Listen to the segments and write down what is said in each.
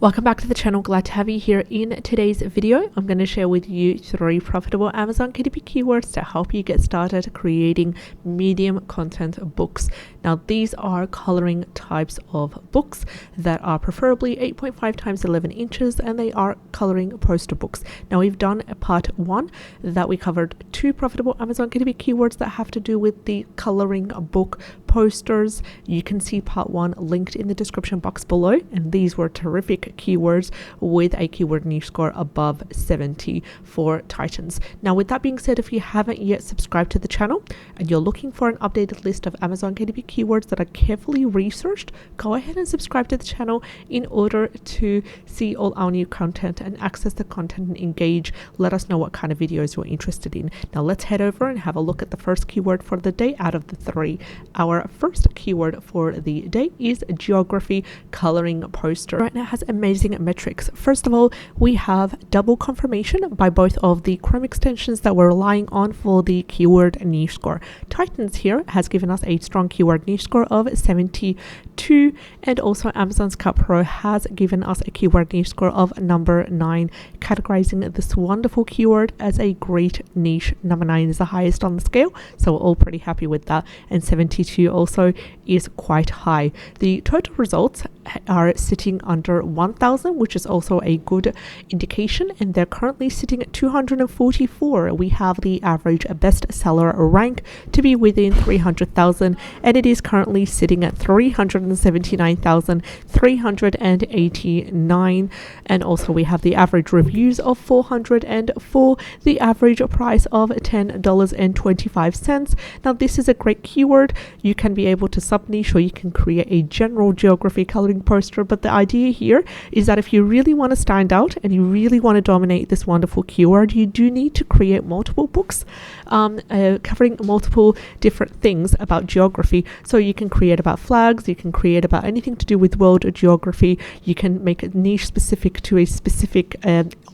Welcome back to the channel. Glad to have you here. In today's video, I'm going to share with you 3 profitable Amazon KDP keywords to help you get started creating medium content books. Now, these are coloring types of books that are preferably 8.5 times 11 inches, and they are coloring poster books. Now, we've done a part 1 that we covered 2 profitable Amazon KDP keywords that have to do with the coloring book posters. You can see part 1 linked in the description box below, and these were terrific keywords with a keyword niche score above 70 for Titans. Now, with that being said, if you haven't yet subscribed to the channel and you're looking for an updated list of Amazon KDP keywords that are carefully researched, go ahead and subscribe to the channel in order to see all our new content and access the content and engage. Let us know what kind of videos you're interested in. Now, let's head over and have a look at the first keyword for the day out of the 3. Our first keyword for the day is geography coloring poster. Right now, it has amazing metrics. First of all, we have double confirmation by both of the Chrome extensions that we're relying on for the keyword niche score. Titans here has given us a strong keyword niche score of 72, and also Amazon Scout Pro has given us a keyword niche score of number 9, categorizing this wonderful keyword as a great niche. Number 9 is the highest on the scale, so we're all pretty happy with that, and 72 also is quite high. The total results are sitting under 1,000, which is also a good indication, and they're currently sitting at 244. We have the average bestseller rank to be within 300,000, and it is currently sitting at 379,389, and also we have the average reviews of 404, the average price of $10.25. Now, this is a great keyword. You can be able to sub niche, or you can create a general geography coloring poster, but the idea here is that if you really want to stand out and you really want to dominate this wonderful keyword, you do need to create multiple books covering multiple different things about geography. So you can create about flags, you can create about anything to do with world geography, you can make a niche specific to a specific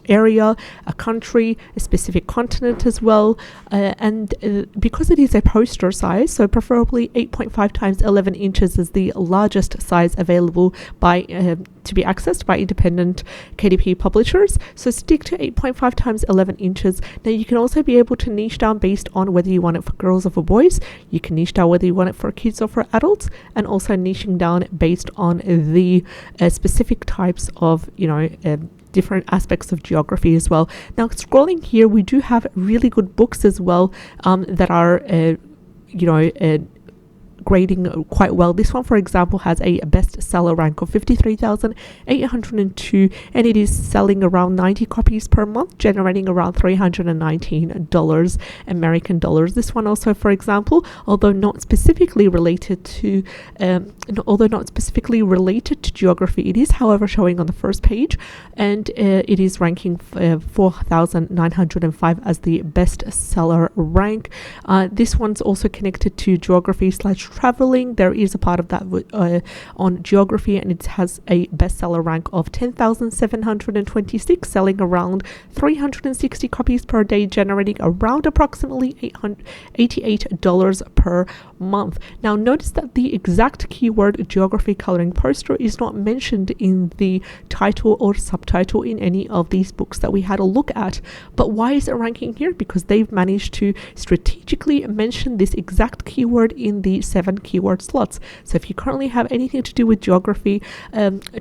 area, a country, a specific continent as well, and because it is a poster size, so preferably 8.5 times 11 inches is the largest size available by to be accessed by independent KDP publishers, so stick to 8.5 times 11 inches. Now, you can also be able to niche down based on whether you want it for girls or for boys. You can niche down whether you want it for kids or for adults, and also niching down based on the specific types of different aspects of geography as well. Now, scrolling here, we do have really good books as well that are grading quite well. This one, for example, has a bestseller rank of 53,802, and it is selling around 90 copies per month, generating around $319 American dollars. This one also, for example, although not specifically related to geography, it is, however, showing on the first page, and it is ranking 4,905 as the bestseller rank. This one's also connected to geography / traveling. There is a part of that on geography, and it has a bestseller rank of 10,726, selling around 360 copies per day, generating around approximately $88 per month. Now, notice that the exact keyword geography coloring poster is not mentioned in the title or subtitle in any of these books that we had a look at. But why is it ranking here? Because they've managed to strategically mention this exact keyword in the 7 keyword slots. So if you currently have anything to do with geography,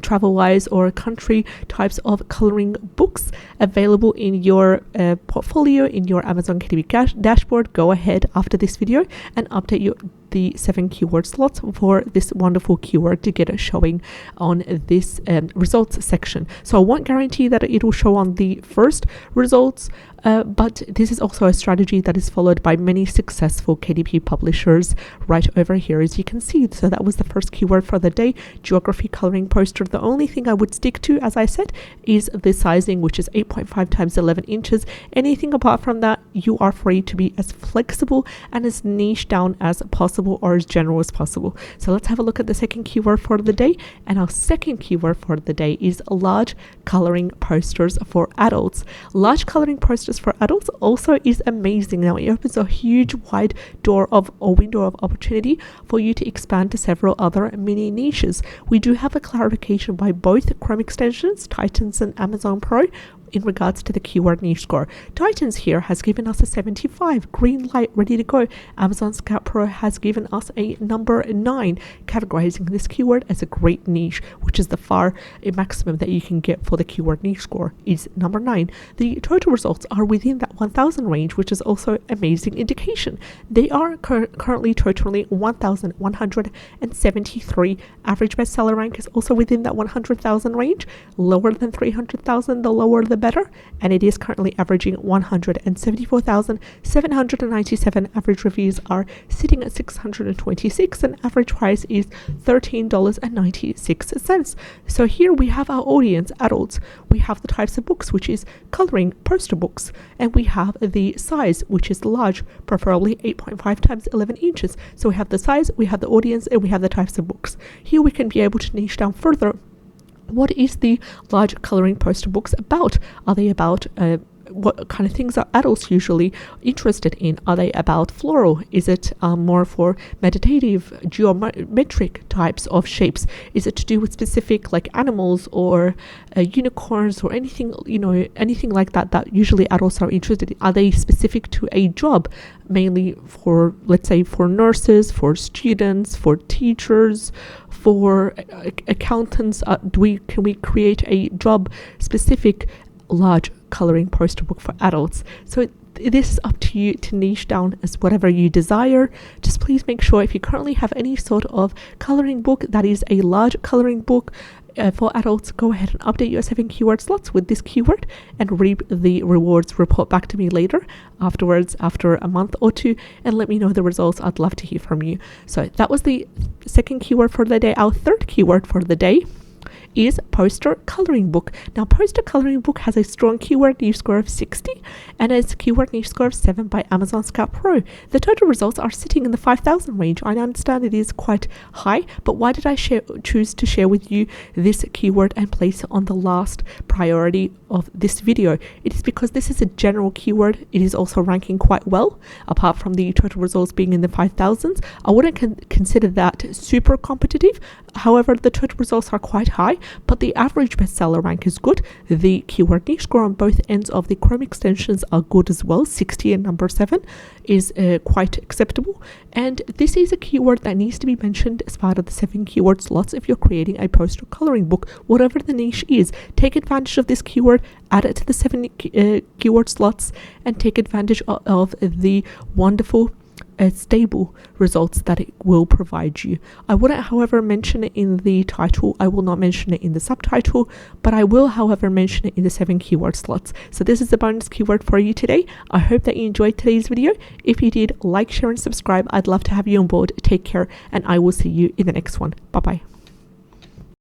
travel wise, or country types of coloring books available in your portfolio, in your Amazon KDP dashboard, go ahead after this video and update the 7 keyword slots for this wonderful keyword to get it showing on this results section. So I won't guarantee that it will show on the first results, but this is also a strategy that is followed by many successful KDP publishers right over here, as you can see. So that was the first keyword for the day, geography coloring poster. The only thing I would stick to, as I said, is the sizing, which is 8.5 times 11 inches. Anything apart from that, you are free to be as flexible and as niche down as possible, or as general as possible. So let's have a look at the second keyword for the day, and our second keyword for the day is large coloring posters for adults. Large coloring posters courses for adults also is amazing. Now it opens a huge wide door of a window of opportunity for you to expand to several other mini niches. We do have a clarification by both Chrome extensions, Titans and Amazon Pro, in regards to the keyword niche score. Titans here has given us a 75, green light, ready to go. Amazon Scout Pro has given us a number 9, categorizing this keyword as a great niche, which is the far maximum that you can get for the keyword niche score is number 9. The total results are within that 1000 range, which is also amazing indication. They are currently totaling 1173. Average bestseller rank is also within that 100,000 range, lower than 300,000, the lower the better, and it is currently averaging 174,797. Average reviews are sitting at 626, and average price is $13.96. So here we have our audience, adults. We have the types of books, which is coloring poster books, and we have the size, which is large, preferably 8.5 times 11 inches. So we have the size, we have the audience, and we have the types of books. Here we can be able to niche down further. What is the large coloring poster books about? Are they about what kind of things are adults usually interested in? Are they about floral? Is it more for meditative, geometric types of shapes? Is it to do with specific like animals or unicorns or anything, anything like that that usually adults are interested in? Are they specific to a job, mainly for, let's say, for nurses, for students, for teachers, for accountants? Can we create a job specific large coloring poster book for adults? So this is up to you to niche down as whatever you desire. Just please make sure if you currently have any sort of coloring book that is a large coloring book for adults, go ahead and update your 7 keyword slots with this keyword and reap the rewards. Report back to me later afterwards, after a month or 2, and let me know the results. I'd love to hear from you. So that was the second keyword for the day. Our third keyword for the day is poster coloring book. Now, poster coloring book has a strong keyword niche score of 60 and a keyword niche score of 7 by Amazon Scout Pro. The total results are sitting in the 5,000 range. I understand it is quite high, but why did I choose to share with you this keyword and place it on the last priority of this video? It is because this is a general keyword. It is also ranking quite well, apart from the total results being in the 5,000s. I wouldn't consider that super competitive. However, the total results are quite high, but the average bestseller rank is good. The keyword niche score on both ends of the Chrome extensions are good as well. 60 and number 7 is quite acceptable. And this is a keyword that needs to be mentioned as part of the 7 keyword slots if you're creating a poster coloring book. Whatever the niche is, take advantage of this keyword, add it to the 7 keyword slots, and take advantage of the wonderful stable results that it will provide you. I wouldn't, however, mention it in the title. I will not mention it in the subtitle, but I will, however, mention it in the 7 keyword slots. So this is the bonus keyword for you today. I hope that you enjoyed today's video. If you did, like, share, and subscribe. I'd love to have you on board. Take care, and I will see you in the next one. Bye-bye.